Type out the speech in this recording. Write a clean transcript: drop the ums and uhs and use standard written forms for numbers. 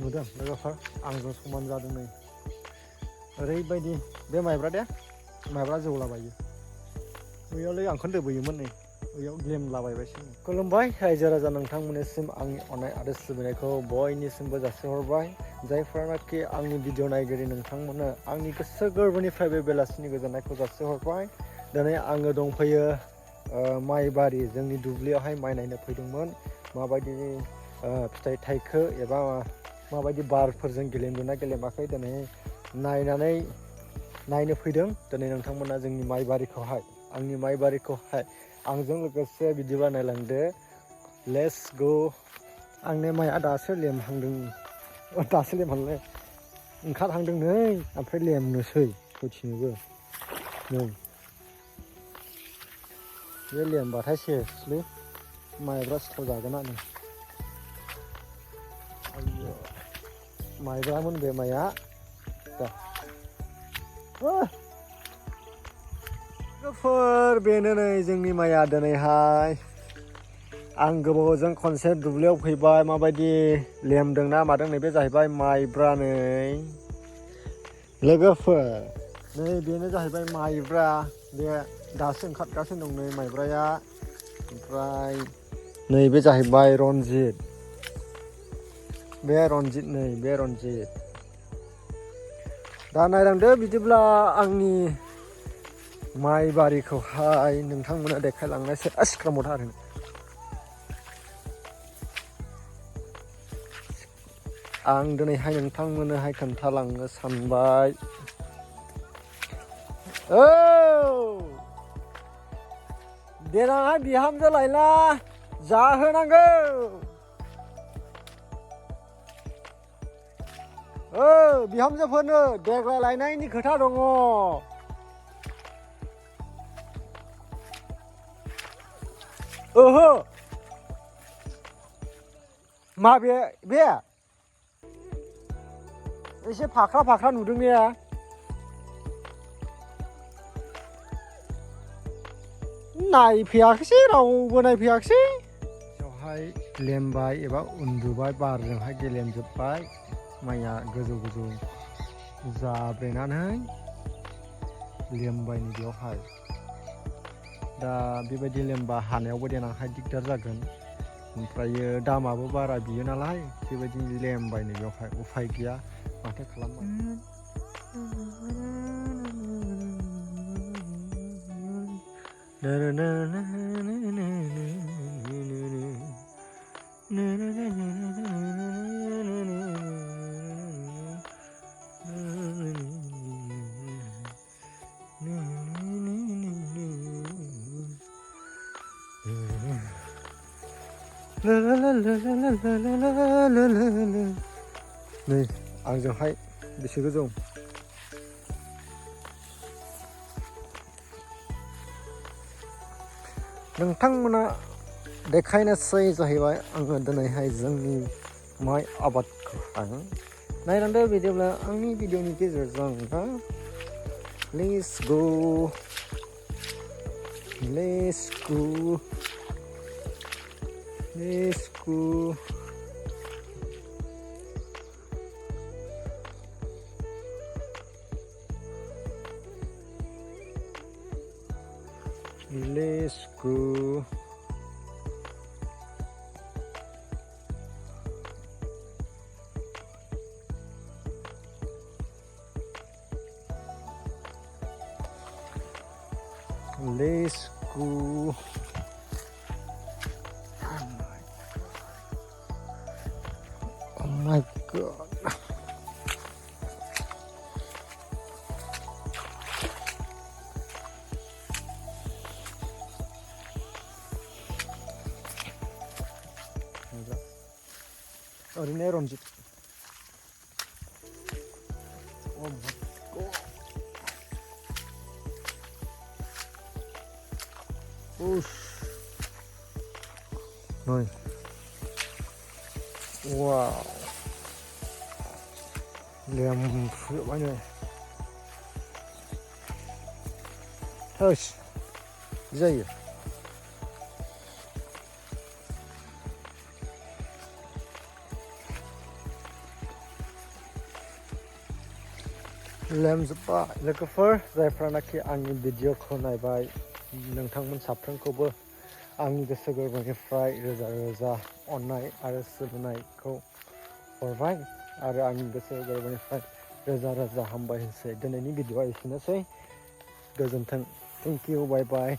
नुदों लोगोफोर आंजों समान जादों नै ओरैबायदि बे माइब्रा दे माइब्रा जौलाबायो बैयावलाय आंखौनो दोबोयोमोन नै बैयाव गेमलाबायबायसो खुलुमबाय रायजो राजा नोंथांमोननिसिम आंनि अननाय आरो सिबिनायखौ बयनिसिमबो जासिहरबाय जायफोरानाखि आंनि भिडिअ नायगिरि नोंथांमोननो आंनि गोसो गोरबोनिफ्राय बे बेलासिनि गोजोननायखौ जासिहरबाय दिनै आङो दंफैयो माइ बारि जोंनि दुब्लियावहाय माइ नायनो फैदोंमोन माबायदि फिथाइ थाइखो एबा माबायदि बारफोरजों गेलेमदोंना गेलेमाखै दिनै नायनो फैदों दिनै नोंथांमोना जोंनि माइ बारिखौहाय आंनि माइ बारिखौहाय आंजों लोगोसे बिदिबा नायलांदो लेट्स गो आंनि माइआ दासो लेमहांदों दासो लेमहांलै ओंखारहांदों नै ओमफ्राय लेमनोसै सयथिनोबो नै बे लेमबाथाय सेसलै माइब्रा सिथाव जागोनानो माइब्रामोन बे माइआ लोगोफोर बेनो नै जोंनि माइआ दिनैहाय आं गोबावजों खनसे दुब्लियाव फैबाय माबायदि लेमदोंना मादों नैबे जाहैबाय माइब्रा नै लोगोफोर नै बेनो जाहैबाय माइब्रा बे दासो ओंखारगासिनो दं नै माइब्राया ओमफ्राय नैबे जाहैबाय रन्जित बे रन्जित नै बे रन्जित दा नायलांदो बिदिब्ला आंनि माइ बारिखौहाय नोंथांमोना देखायलांनायसै सिख्रामथा आरो आं दिनैहाय नोंथांमोननोहाय खोन्थालांनो सानबाय औ देनांहाय बिहामजो लायना जाहोनांगौ बिहामजोफोरनो देग्लाय लायनायनि खोथा दङ ओहो माबे बे एसे फाख्रा फाख्रा नुदों ने नायफैयाखैसै रावबो नायफैयाखैसै बेवहाय लेमबाय एबा उन्दुबाय बारजोंहाय गेलेमजोब्बाय माइया गोजौ गोजौ जाब्रेनानै लेमबायनि बेवहाय दा बेबायदि लेमबा हानायावबो देनांहाय दिगदार जागोन ओमफ्रायो दामाबो बारा बियो नालाय बेबायदि लेमबायनि बेवहाय उफाय गैया माथो खालामनो नै आंजोंहाय बेसे गोजौ नोंथांमोना देखायनोसै जाहैबाय आङो दिनैहाय जोंनि माइ आबादखौहाय नायलांदो बिदिब्ला आंनि भिडिअनि गेजेरजों let's go Let's go. Let's go. Oh my God. ओरैनो रन्जित नै वाव लेमफ्रुजोब्बाय नै थोस बिदि जायो लेमजोब्बा लोगोफोर जायफ्रानाखि आंनि भिडिअखौ नायबाय नोंथांमोन साफ्रोमखौबो आंनि गोसो गोरबोनिफ्राय रोजा रोजा अननाय आरो सिबिनायखौ हरबाय आरो आंनि गोसो गोरबोनिफ्राय रोजा रोजा हामबाय होनसै दिनैनि भिडिअआ एसेनोसै गोजोन्थों थेंक इउ बाय बाय